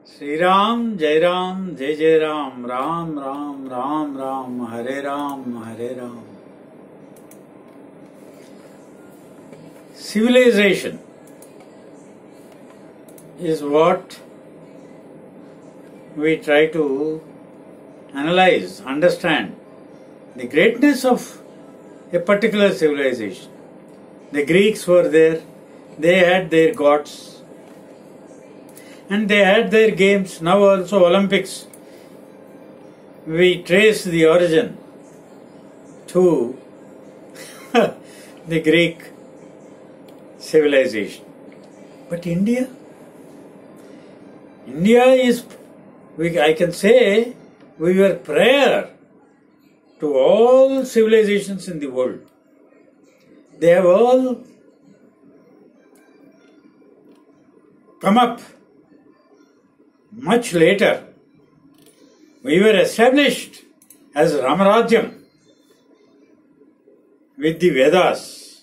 Sri Ram, Jai Ram, Jai Jai Ram, Ram Ram, Ram Ram, Hare Ram, Hare Ram. Civilization is what we try to analyze, understand the greatness of a particular civilization. The Greeks were there, they had their gods and they had their games, now also Olympics. We trace the origin to the Greek civilization. But India is, I can say, we were prior to all civilizations in the world. They have all come up much later. We were established as Ramarajyam with the Vedas.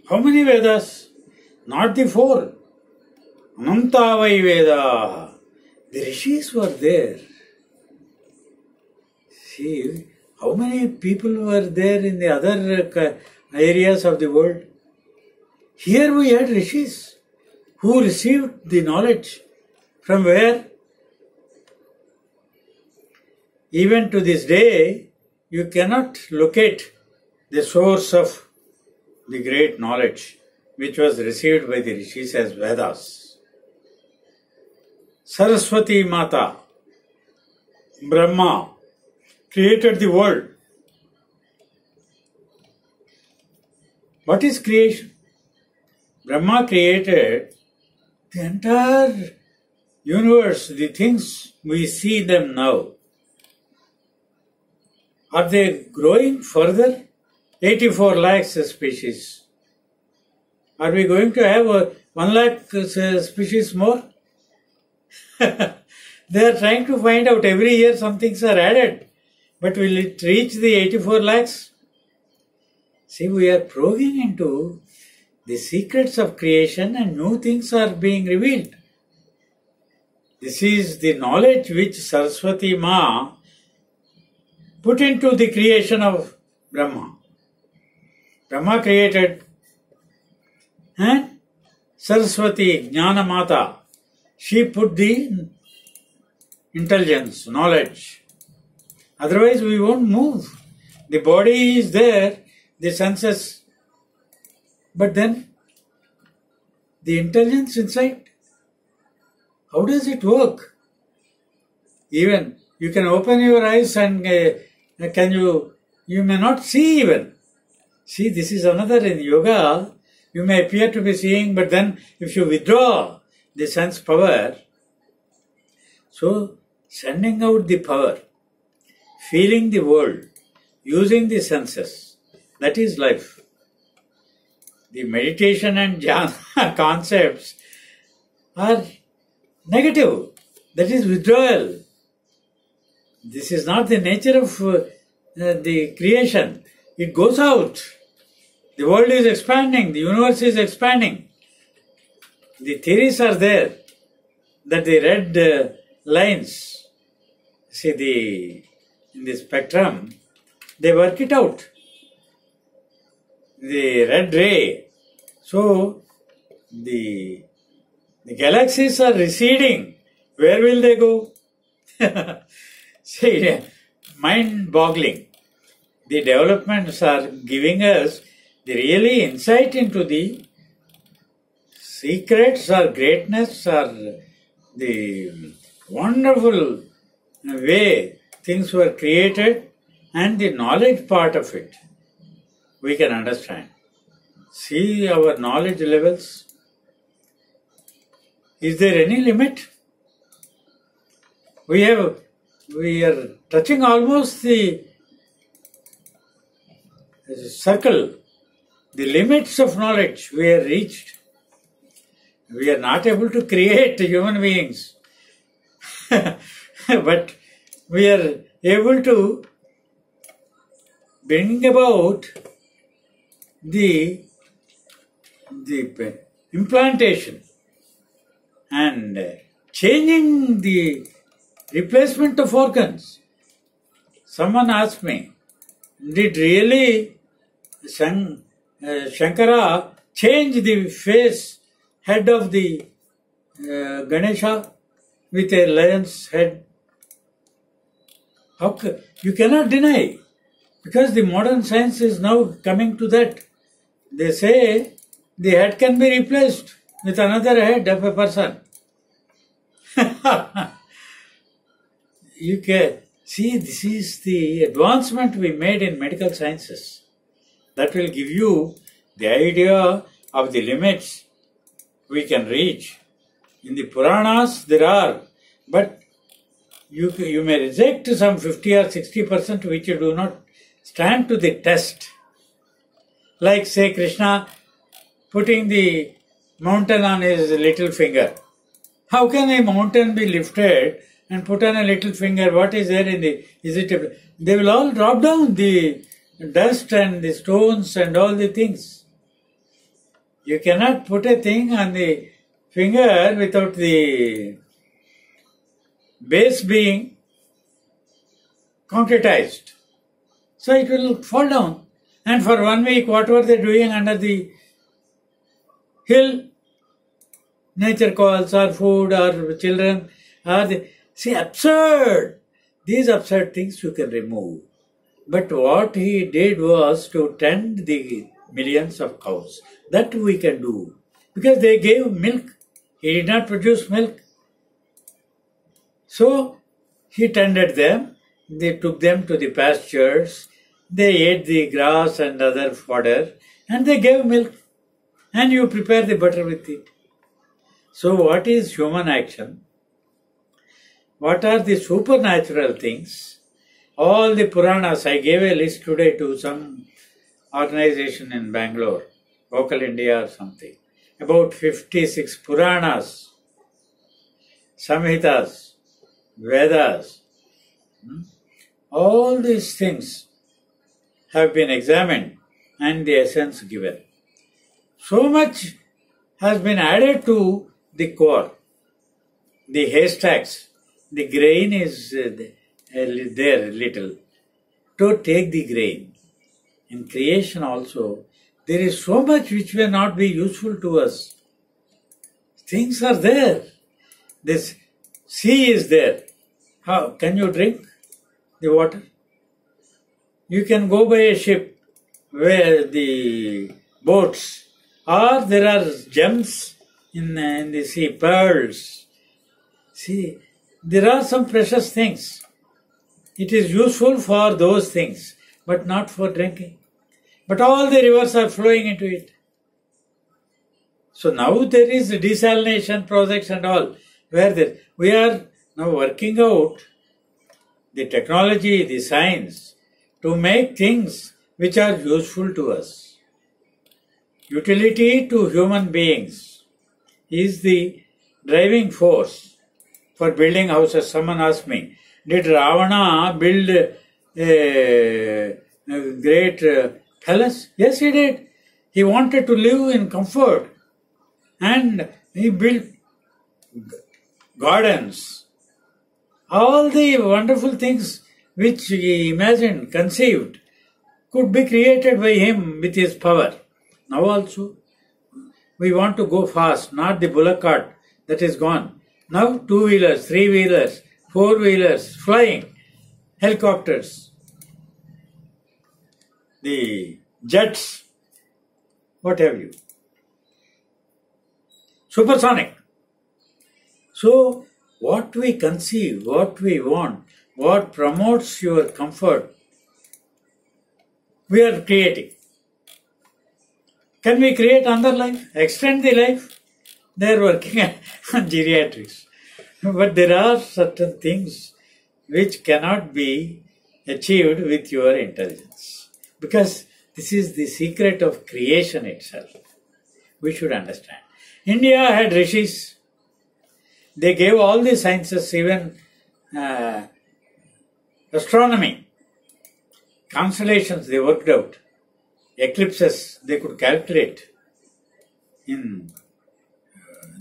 How many Vedas? Not the 4. Anantavai Veda. The rishis were there. See, how many people were there in the other areas of the world? Here we had rishis who received the knowledge from where? Even to this day, you cannot locate the source of the great knowledge which was received by the rishis as Vedas. Saraswati Mata, Brahma, created the world. What is creation? Brahma created the entire universe, the things we see them now. Are they growing further? 84 lakhs species. Are we going to have 1 lakh species more? They are trying to find out. Every year some things are added. But will it reach the 84 lakhs? See, we are probing into the secrets of creation and new things are being revealed. This is the knowledge which Saraswati Ma put into the creation of Brahma. Brahma created and Saraswati, Jnana Mata, she put the intelligence, knowledge. Otherwise we won't move. The body is there, the senses, but then the intelligence inside, how does it work? Even you can open your eyes and you may not see even. See, this is another in yoga. You may appear to be seeing, but then if you withdraw the sense power, so sending out the power, feeling the world, using the senses, that is life. The meditation and jhana concepts are negative. That is withdrawal. This is not the nature of the creation. It goes out. The world is expanding. The universe is expanding. The theories are there that the red lines, see in the spectrum, they work it out. The red ray. So, the galaxies are receding. Where will they go? See, mind-boggling. The developments are giving us the really insight into the secrets or greatness or the wonderful way things were created and the knowledge part of it. We can understand. See our knowledge levels. Is there any limit? We are touching almost the circle, the limits of knowledge we have reached. We are not able to create human beings, but we are able to bring about the implantation and changing the replacement of organs. Someone asked me, did really Shankara change the face, head of the Ganesha with a lion's head? You cannot deny, because the modern science is now coming to that. They say the head can be replaced with another head of a person. You can see, this is the advancement we made in medical sciences. That will give you the idea of the limits we can reach. In the Puranas there are, but you may reject some 50 or 60% which do not stand to the test. Like say Krishna putting the mountain on his little finger. How can a mountain be lifted and put on a little finger? What is there in the... They will all drop down, the dust and the stones and all the things. You cannot put a thing on the finger without the base being concretized. So it will fall down. And for 1 week, what were they doing under the hill? Nature calls, or food, or children, or the... See, absurd! These absurd things you can remove. But what he did was to tend the millions of cows. That we can do. Because they gave milk. He did not produce milk. So, he tended them. They took them to the pastures. They ate the grass and other fodder. And they gave milk. And you prepare the butter with it. So, what is human action? What are the supernatural things? All the Puranas, I gave a list today to some organization in Bangalore, Vocal India or something, about 56 Puranas, Samhitas, Vedas. All these things have been examined and the essence given. So much has been added to the core, the haystacks. The grain is there little. To take the grain. In creation also, there is so much which may not be useful to us. Things are there. This sea is there. How can you drink the water? You can go by a ship where the boats, or there are gems in the sea, pearls. See, there are some precious things. It is useful for those things, but not for drinking. But all the rivers are flowing into it. So now there is desalination projects and all, where we are now working out the technology, the science, to make things which are useful to us. Utility to human beings is the driving force for building houses. Someone asked me, did Ravana build a great palace? Yes, he did. He wanted to live in comfort. And he built gardens. All the wonderful things which he imagined, conceived, could be created by him with his power. Now also, we want to go fast, not the bullock cart that is gone. Now 2-wheelers, 3-wheelers, 4-wheelers, flying, helicopters, the jets, what have you. Supersonic. So, what we conceive, what we want, what promotes your comfort, we are creating. Can we create another life? Extend the life? They are working on geriatrics. But there are certain things which cannot be achieved with your intelligence. Because this is the secret of creation itself. We should understand. India had rishis. They gave all the sciences, even astronomy. Constellations they worked out. Eclipses they could calculate in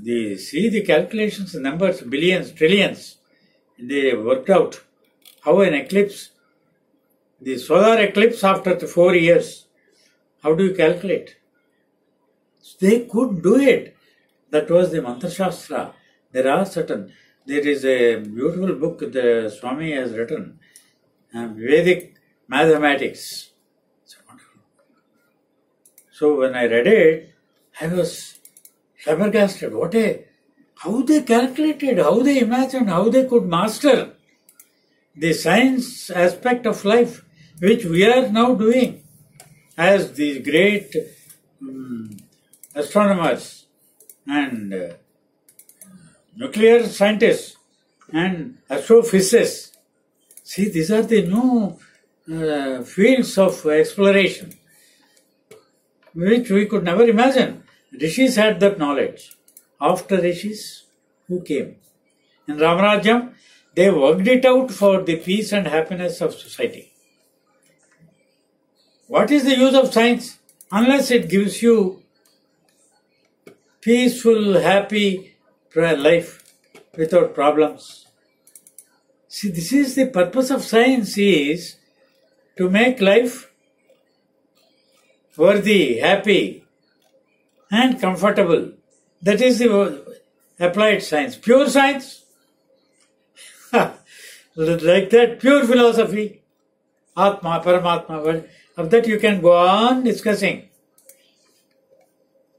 See the calculations, numbers, billions, trillions. They worked out how an eclipse, the solar eclipse after 4 years, how do you calculate? They could do it. That was the Mantra Shastra. There is a beautiful book the Swami has written, Vedic Mathematics. It's wonderful. So when I read it, I was flabbergasted. How they calculated, how they imagined, how they could master the science aspect of life, which we are now doing as the great astronomers and nuclear scientists and astrophysicists. See, these are the new fields of exploration, which we could never imagine. Rishis had that knowledge. After Rishis, who came? In Ramarajyam, they worked it out for the peace and happiness of society. What is the use of science unless it gives you peaceful, happy life without problems? See, this is the purpose of science, is to make life worthy, happy and comfortable. That is the applied science. Pure science, like that, pure philosophy, Atma, Paramatma, of that you can go on discussing.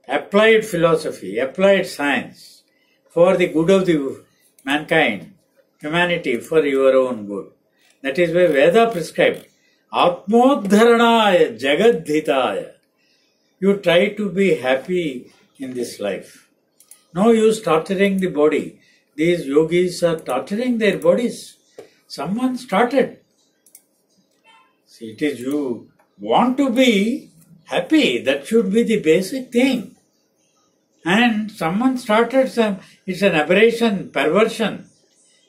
Applied philosophy, applied science, for the good of the mankind, humanity, for your own good. That is why Veda prescribed, Atmodharanaya Jagadhitaya. You try to be happy in this life. No use torturing the body. These yogis are torturing their bodies. Someone started. See, it is you want to be happy. That should be the basic thing. And someone started it's an aberration, perversion.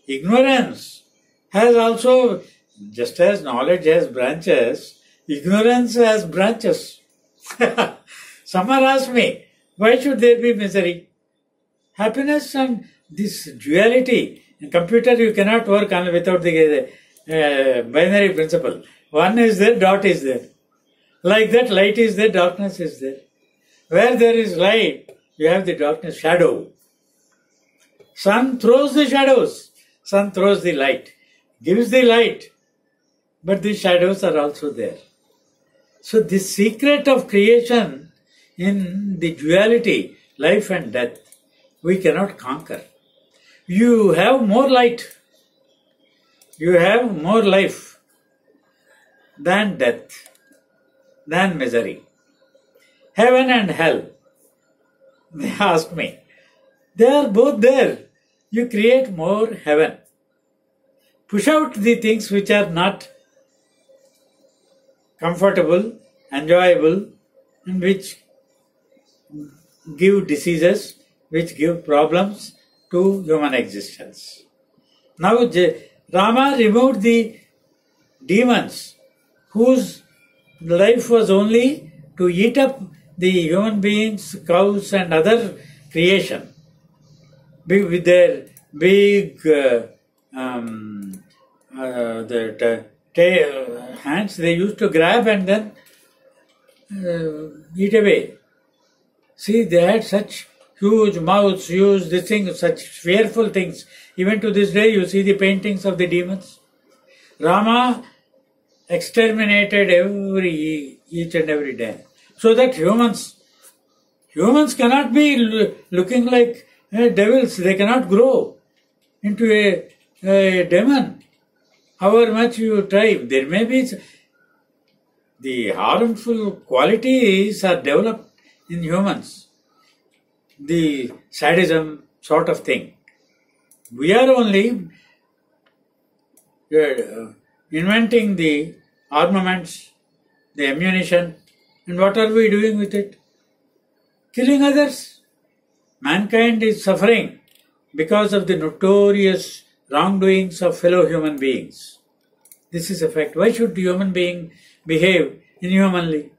Ignorance has also, just as knowledge has branches, ignorance has branches. Someone asked me, why should there be misery? Happiness and this duality. In computer you cannot work without the binary principle. One is there, dot is there. Like that, light is there, darkness is there. Where there is light, you have the darkness, shadow. Sun throws the shadows. Sun throws the light. Gives the light. But the shadows are also there. So the secret of creation in the duality, life and death, we cannot conquer. You have more light. You have more life than death, than misery. Heaven and hell. They asked me. They are both there. You create more heaven. Push out the things which are not comfortable, enjoyable, and which give diseases, which give problems to human existence. Now Rama removed the demons whose life was only to eat up the human beings, cows and other creation. With their big hands, they used to grab and then eat away. See, they had such huge mouths, huge this thing, such fearful things. Even to this day, you see the paintings of the demons. Rama exterminated each and every day, so that humans cannot be looking like devils. They cannot grow into a demon. However much you try, there may be the harmful qualities are developed in humans. The sadism sort of thing. We are only inventing the armaments, the ammunition, and what are we doing with it? Killing others. Mankind is suffering because of the notorious wrongdoings of fellow human beings. This is a fact. Why should the human being behave inhumanly?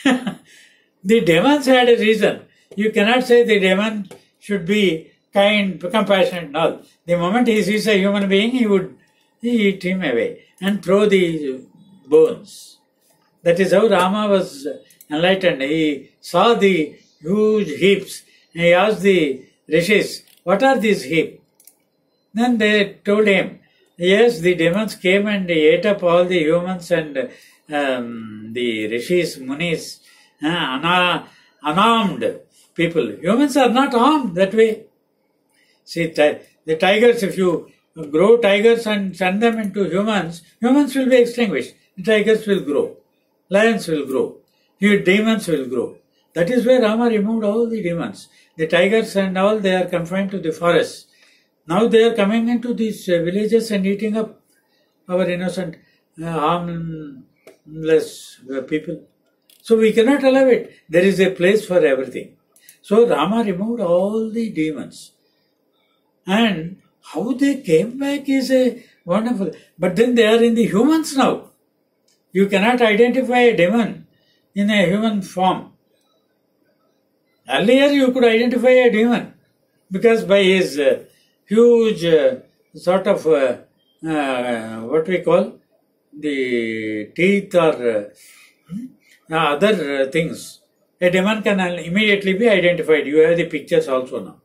The demons had a reason. You cannot say the demon should be kind, compassionate and all. The moment he sees a human being, he would eat him away and throw the bones. That is how Rama was enlightened. He saw the huge heaps and he asked the rishis, what are these heaps? Then they told him, yes, the demons came and ate up all the humans and the rishis, munis, unarmed people. Humans are not armed that way. See, the tigers, if you grow tigers and send them into humans, humans will be extinguished. The tigers will grow. Lions will grow. Demons will grow. That is where Rama removed all the demons. The tigers and all, they are confined to the forests. Now they are coming into these villages and eating up our innocent, harmless people. So we cannot allow it. There is a place for everything. So Rama removed all the demons. And how they came back is a wonderful. But then they are in the humans now. You cannot identify a demon in a human form. Earlier you could identify a demon because by his huge sort of what we call the teeth or other things. A demon can immediately be identified. You have the pictures also now.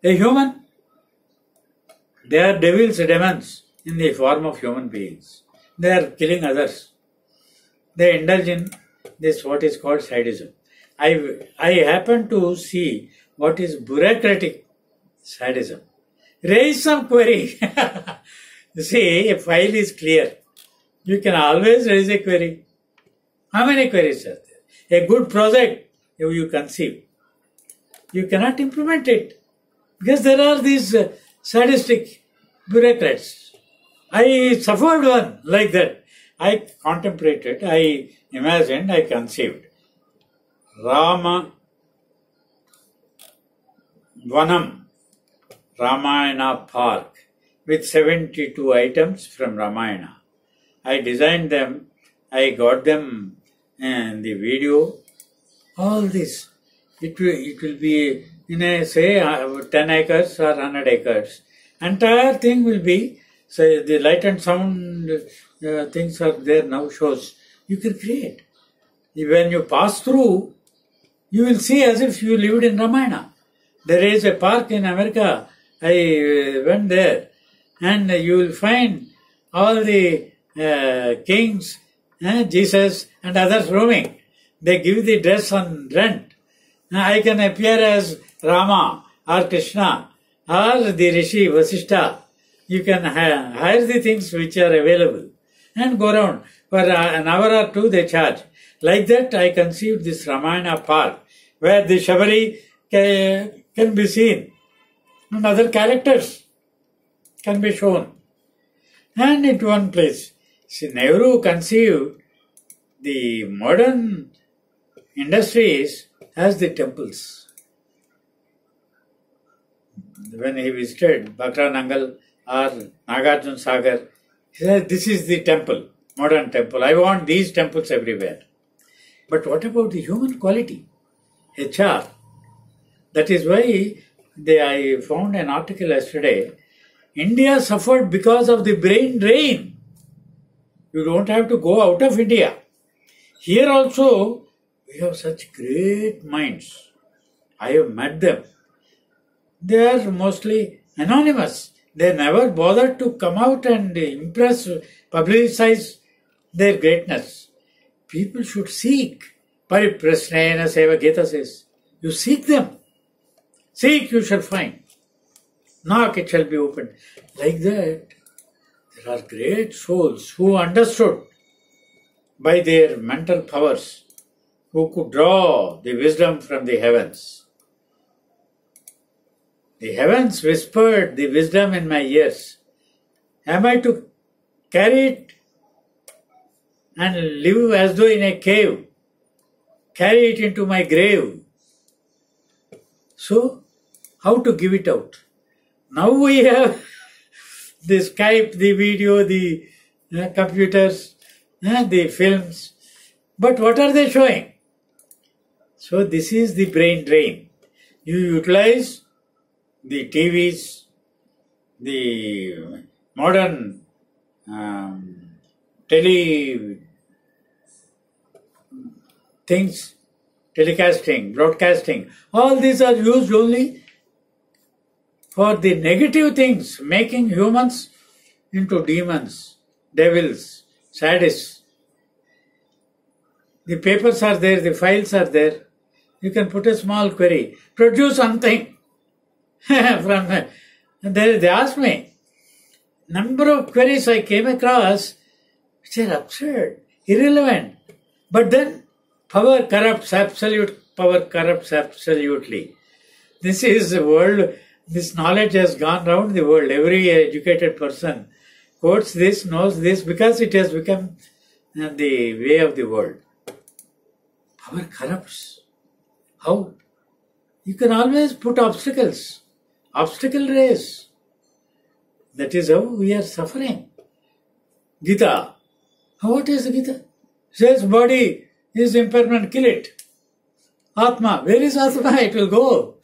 A human, they are devils, demons in the form of human beings. They are killing others. They indulge in this what is called sadism. I happen to see what is bureaucratic sadism. Raise some query. You see, a file is clear. You can always raise a query. How many queries are there? A good project you conceive. You cannot implement it because there are these sadistic bureaucrats. I suffered one like that. I contemplated, I imagined, I conceived. Rama Vanam, Ramayana Park with 72 items from Ramayana. I designed them, I got them in the video, all this. It will be in a, say, 10 acres or 100 acres. Entire thing will be, say, the light and sound things are there now, shows. You can create. When you pass through, you will see as if you lived in Ramayana. There is a park in America. I went there and you will find all the kings, Jesus and others roaming. They give the dress on rent. I can appear as Rama or Krishna or the Rishi Vasishta. You can hire the things which are available and go around. For an hour or two they charge. Like that I conceived this Ramayana park where the Shabari can be seen and other characters can be shown. And at one place, see, Nehru conceived the modern industries as the temples. When he visited Bakra Nangal or Nagarjuna Sagar, he said, this is the temple, modern temple. I want these temples everywhere. But what about the human quality? HR. That is why I found an article yesterday. India suffered because of the brain drain. You don't have to go out of India. Here also, we have such great minds. I have met them. They are mostly anonymous. They never bothered to come out and impress, publicize their greatness. People should seek. Pariprasnena Seva Gita says. You seek them. Seek, you shall find. Knock, it shall be opened. Like that, there are great souls who understood by their mental powers, who could draw the wisdom from the heavens. The heavens whispered the wisdom in my ears. Am I to carry it and live as though in a cave? Carry it into my grave. So, how to give it out? Now we have the Skype, the video, the computers, the films. But what are they showing? So this is the brain drain. You utilize the TVs, the modern tele things, telecasting, broadcasting, all these are used only for the negative things, making humans into demons, devils, sadists. The papers are there, the files are there. You can put a small query, produce something from there. They asked me, number of queries I came across which are absurd, irrelevant. But then power corrupts, absolute power corrupts absolutely. This is the world, this knowledge has gone round the world. Every educated person quotes this, knows this, because it has become the way of the world. Power corrupts. How? You can always put obstacles. Obstacle race. That is how we are suffering. Gita. What is Gita? Says body is impermanent, kill it. Atma. Where is Atma? It will go.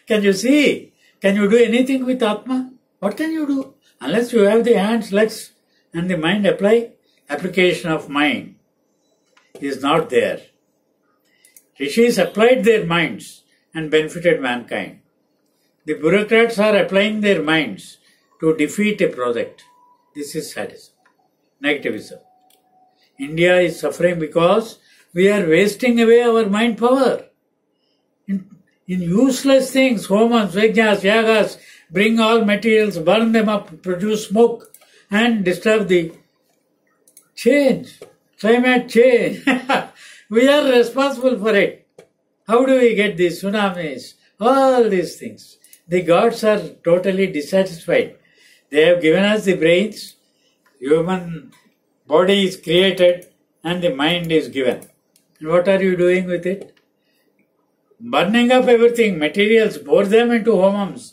Can you see? Can you do anything with Atma? What can you do? Unless you have the hands, legs and the mind application of mind is not there. Rishis applied their minds and benefited mankind. The bureaucrats are applying their minds to defeat a project. This is sadism, negativism. India is suffering because we are wasting away our mind power in useless things, homams, yajnas, yagas, bring all materials, burn them up, produce smoke and disturb the change, climate change. We are responsible for it. How do we get these tsunamis? All these things. The gods are totally dissatisfied. They have given us the brains, human body is created and the mind is given. And what are you doing with it? Burning up everything, materials, pour them into homams,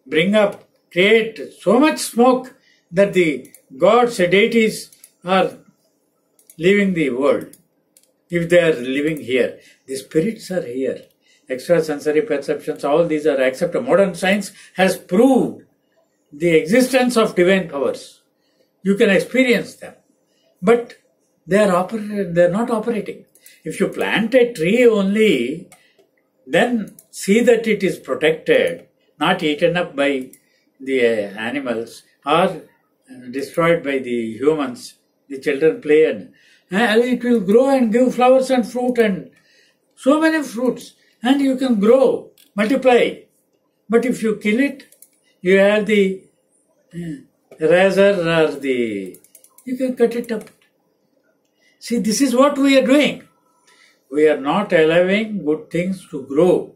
bring up, create so much smoke that the gods, deities are leaving the world. If they are living here, the spirits are here. Extrasensory perceptions, all these are accepted. Modern science has proved the existence of divine powers. You can experience them. But they are not operating. If you plant a tree only, then see that it is protected, not eaten up by the animals or destroyed by the humans. The children play and it will grow and give flowers and fruit and so many fruits. And you can grow, multiply. But if you kill it, you have the razor or you can cut it up. See, this is what we are doing. We are not allowing good things to grow,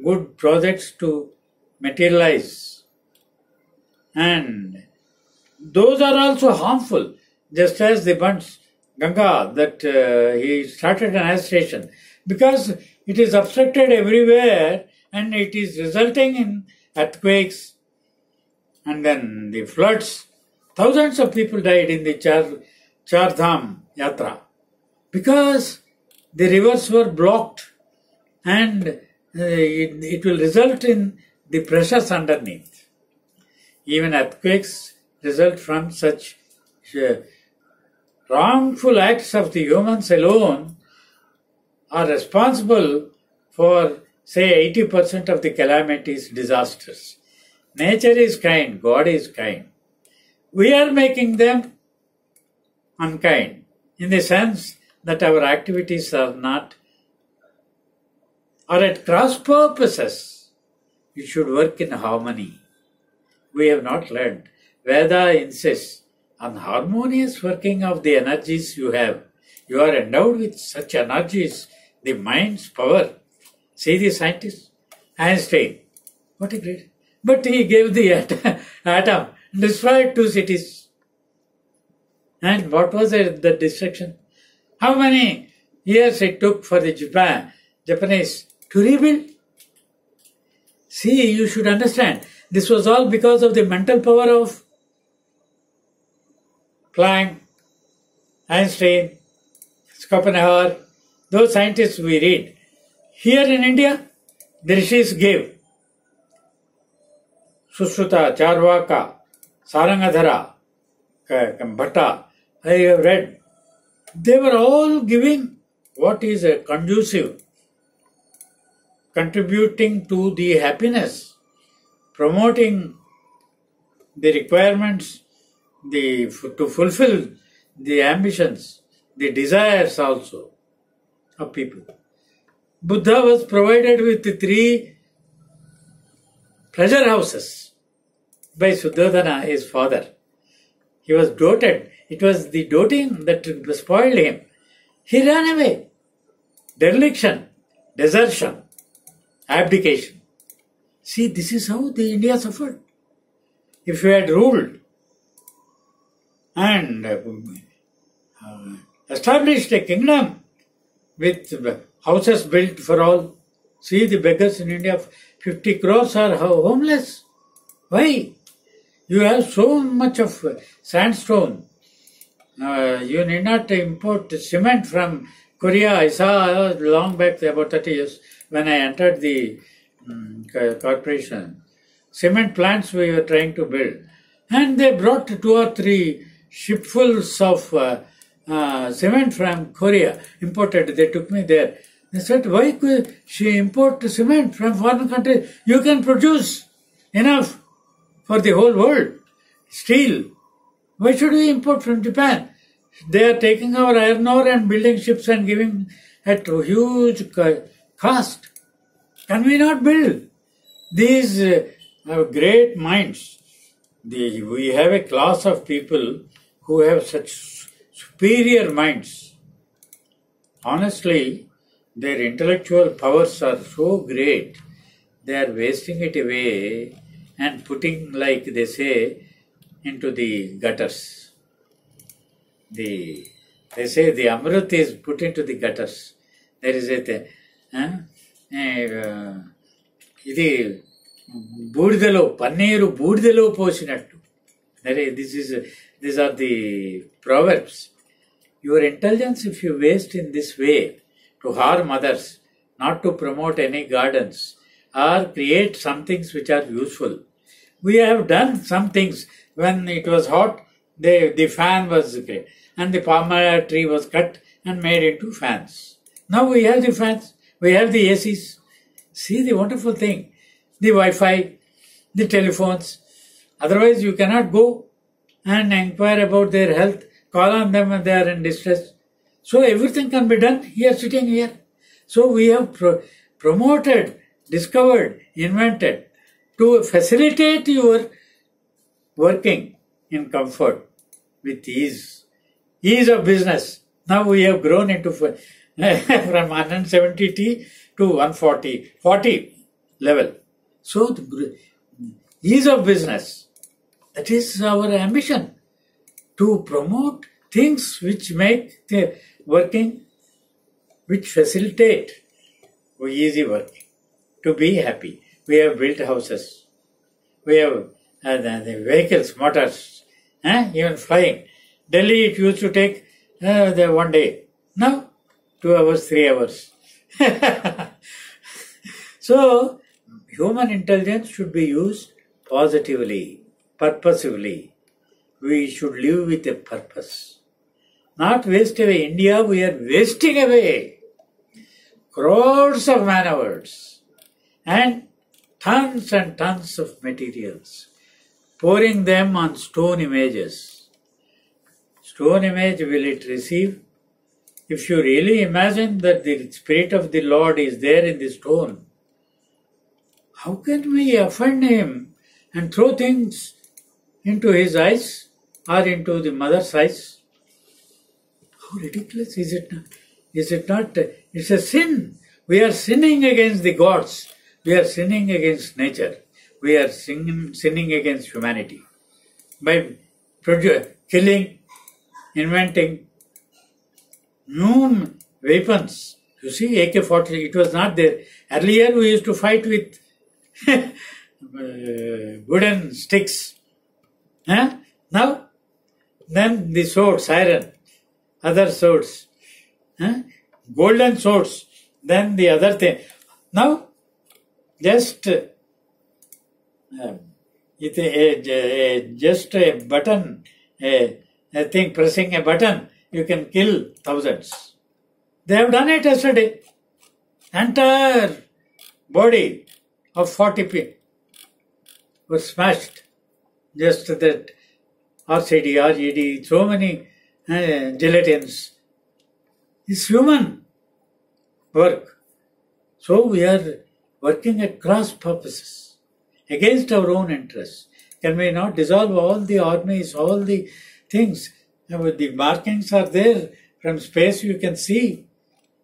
good projects to materialize. And those are also harmful, just as the Bunch Ganga that he started an agitation, because it is obstructed everywhere and it is resulting in earthquakes and then the floods. Thousands of people died in the Char Dham Yatra because the rivers were blocked and it will result in the pressures underneath. Even earthquakes result from such wrongful acts of the humans alone are responsible for, say, 80% of the calamities, disasters. Nature is kind, God is kind. We are making them unkind in the sense that our activities are at cross purposes. We should work in harmony. We have not learned. Veda insists on harmonious working of the energies you have. You are endowed with such energies, the mind's power. See the scientist, Einstein. What a great. But he gave the atom, destroyed 2 cities. And what was the destruction? How many years it took for the Japanese to rebuild? See, you should understand. This was all because of the mental power of Planck, Einstein, Schopenhauer, those scientists we read. Here in India, the rishis gave Sushruta, Charvaka, Sarangadhara, Bhatta. I have read. They were all giving what is conducive, contributing to the happiness, promoting the requirements, to fulfill the ambitions, the desires also of people. Buddha was provided with 3 pleasure houses by Suddhodana, his father. He was doted. It was the doting that spoiled him. He ran away. Dereliction, desertion, abdication. See, this is how the India suffered. If you had ruled and established a kingdom with houses built for all. See, the beggars in India, 50 crores are homeless. Why? You have so much of sandstone. You need not import cement from Korea. I saw long back, about 30 years, when I entered the corporation. Cement plants we were trying to build. And they brought 2 or 3 shipfuls of cement from Korea, imported. They took me there. They said, why could she import cement from foreign countries? You can produce enough for the whole world. Steel. Why should we import from Japan? They are taking our iron ore and building ships and giving at huge cost. Can we not build? These great minds. We have a class of people who have such superior minds. Honestly, their intellectual powers are so great, they are wasting it away and putting, like they say, into the gutters. They say the Amrit is put into the gutters. There is ఇది బూడిదలో పన్నీరు బూడిదలో పోసినట్టు. These are the proverbs. Your intelligence, if you waste in this way to harm others, not to promote any gardens or create some things which are useful. We have done some things. When it was hot, the fan was great, and the palm tree was cut and made into fans. Now we have the fans, we have the ACs. See the wonderful thing, the Wi-Fi, the telephones. Otherwise you cannot go and inquire about their health, call on them when they are in distress. So everything can be done here, sitting here. So we have promoted, discovered, invented to facilitate your working in comfort with ease. Ease of business. Now we have grown into from 170T to 40 level. So the ease of business. That is our ambition, to promote things which make the working, which facilitate easy working, to be happy. We have built houses, we have the vehicles, motors, even flying. Delhi, it used to take 1 day. Now, 2 hours, 3 hours. So, human intelligence should be used positively, purposively. We should live with a purpose. Not waste away. India, we are wasting away crores of man-hours and tons of materials, pouring them on stone images. Stone image, will it receive? If you really imagine that the spirit of the Lord is there in the stone, how can we offend him and throw things into his eyes or into the mother's eyes? How ridiculous is it not? Is it not? It's a sin. We are sinning against the gods. We are sinning against nature. We are sinning against humanity by killing, inventing new weapons. You see, AK-40, it was not there. Earlier we used to fight with wooden sticks. Now, then the swords, iron, other swords, golden swords. Then the other thing. Now, just just a button, a thing, pressing a button, you can kill thousands. They have done it yesterday. Entire body of 40 people was smashed. Just that RCD, RGD, so many gelatins. It's human work. So we are working at cross purposes against our own interests. Can we not dissolve all the armies, all the things? The markings are there. From space you can see.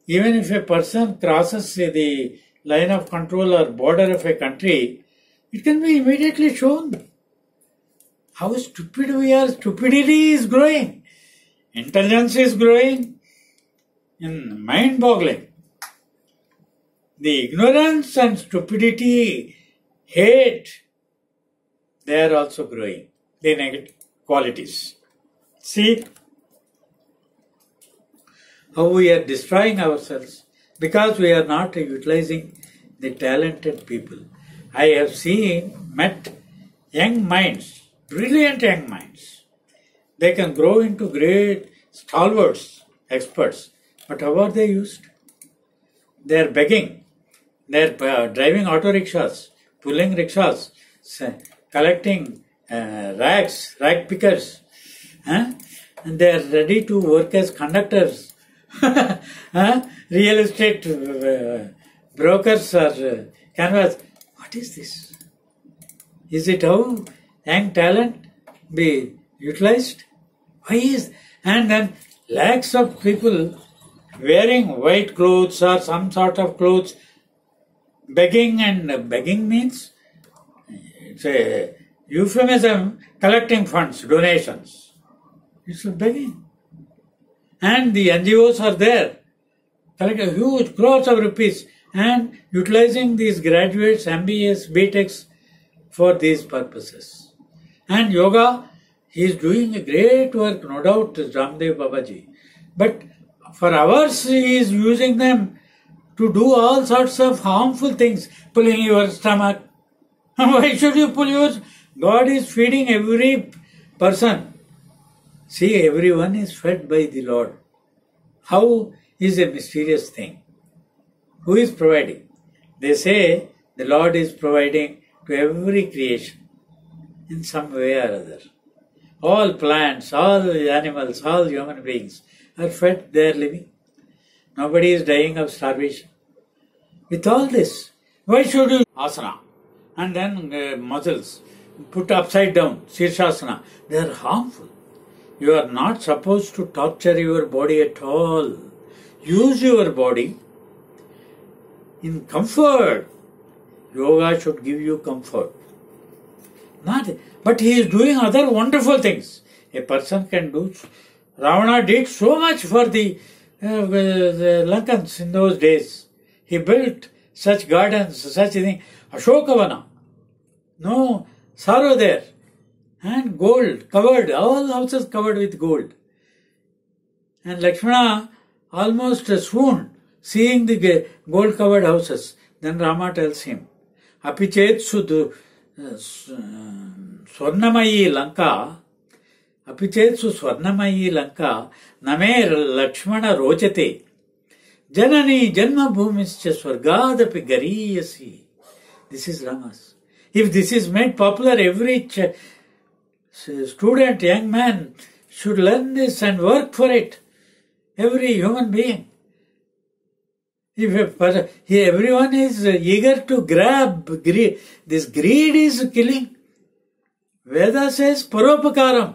Even if a person crosses the line of control or border of a country, it can be immediately shown. How stupid we are. Stupidity is growing. Intelligence is growing. Mind-boggling. The ignorance and stupidity, hate, they are also growing. The negative qualities. See how we are destroying ourselves because we are not utilizing the talented people. I have met young minds, brilliant young minds. They can grow into great stalwarts, experts. But how are they used? They are begging. They are driving auto rickshaws, pulling rickshaws, collecting rags, rag pickers. And they are ready to work as conductors. Real estate brokers or canvas. What is this? Is it how young talent be utilized? Why is? And then lakhs of people wearing white clothes or some sort of clothes, begging, and begging means it's a euphemism, collecting funds, donations. It's begging. And the NGOs are there, collecting huge crores of rupees and utilizing these graduates, MBAs, BTECs for these purposes. And yoga, he is doing a great work, no doubt, Ramdev Babaji. But for hours he is using them to do all sorts of harmful things, pulling your stomach. Why should you pull yours? God is feeding every person. See, everyone is fed by the Lord. How is a mysterious thing? Who is providing? They say the Lord is providing to every creation in some way or other. All plants, all animals, all human beings are fed, they are living. Nobody is dying of starvation. With all this, why should you asana? And then muscles put upside down, Shirshasana. They are harmful. You are not supposed to torture your body at all. Use your body in comfort. Yoga should give you comfort. But he is doing other wonderful things. A person can do. Ravana did so much for the Lankans in those days. He built such gardens, such a thing. Ashokavana. No sorrow there. And gold covered, all houses covered with gold. And Lakshmana almost swooned seeing the gold covered houses. Then Rama tells him, Apichet Sudhu Swarnamayi Lanka, Apichet Su Swarnamayi Lanka, Name Lakshmana Rochate, Janani Janma Bhumischa Swargadapi Gariyasi. This is Rama's. If this is made popular, every student, young man should learn this and work for it. Every human being. If everyone is eager to grab, this greed is killing. Veda says paropakaram.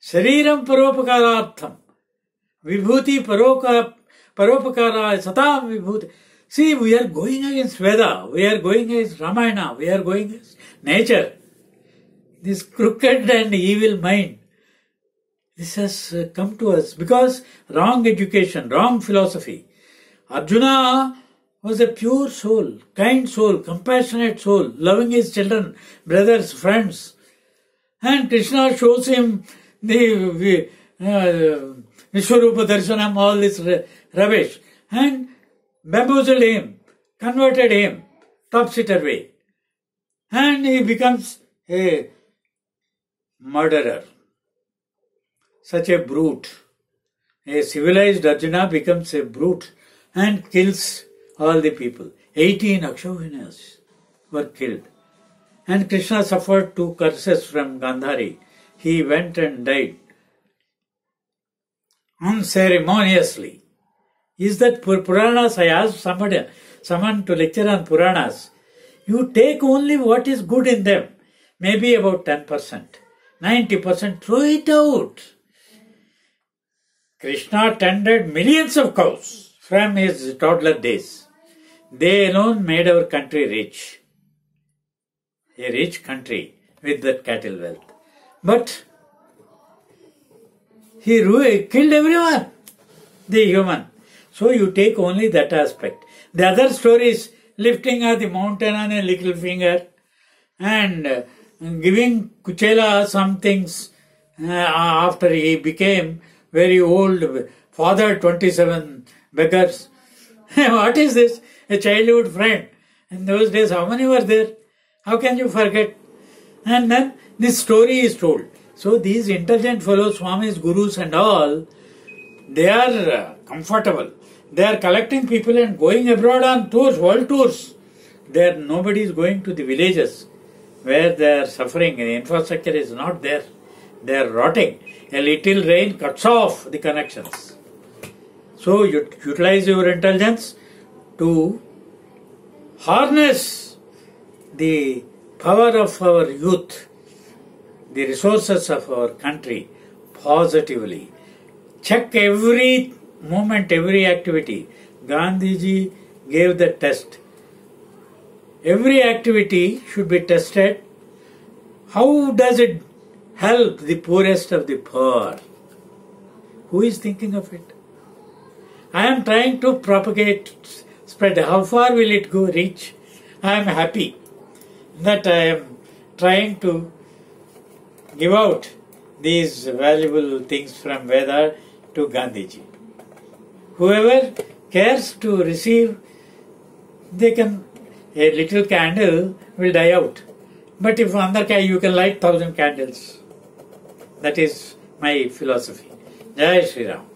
Shariram paropakarartham. Vibhuti paropakara satam vibhuti. See, we are going against Veda. We are going against Ramayana. We are going against nature. This crooked and evil mind. This has come to us because wrong education, wrong philosophy. Arjuna was a pure soul, kind soul, compassionate soul, loving his children, brothers, friends. And Krishna shows him the Vishwarupa Darshanam, all this rubbish. And bamboozled him, converted him, topsitter way. And he becomes a murderer. Such a brute. A civilized Arjuna becomes a brute and kills all the people. 18 Akshavinas were killed. And Krishna suffered 2 curses from Gandhari. He went and died unceremoniously. Is that Puranas? I asked someone to lecture on Puranas. You take only what is good in them, maybe about 10%. 90% throw it out. Krishna tended millions of cows from his toddler days. They alone made our country rich. A rich country with that cattle wealth. But he killed everyone, the human. So you take only that aspect. The other stories, lifting of the mountain on a little finger and giving Kuchela some things after he became very old, fathered 27 beggars. What is this? A childhood friend. In those days, how many were there? How can you forget? And then this story is told. So these intelligent fellows, Swamis, Gurus and all, they are comfortable. They are collecting people and going abroad on tours, world tours. Nobody is going to the villages where they are suffering. The infrastructure is not there. They are rotting. A little rain cuts off the connections. So you utilize your intelligence to harness the power of our youth, the resources of our country positively. Check every moment, every activity. Gandhiji gave the test. Every activity should be tested. How does it help the poorest of the poor? Who is thinking of it? I am trying to propagate, spread. How far will it go, reach? I am happy that I am trying to give out these valuable things from Veda to Gandhiji. Whoever cares to receive, they can, a little candle will die out. But if you can light 1,000 candles. That is my philosophy. Jai Shri Ram.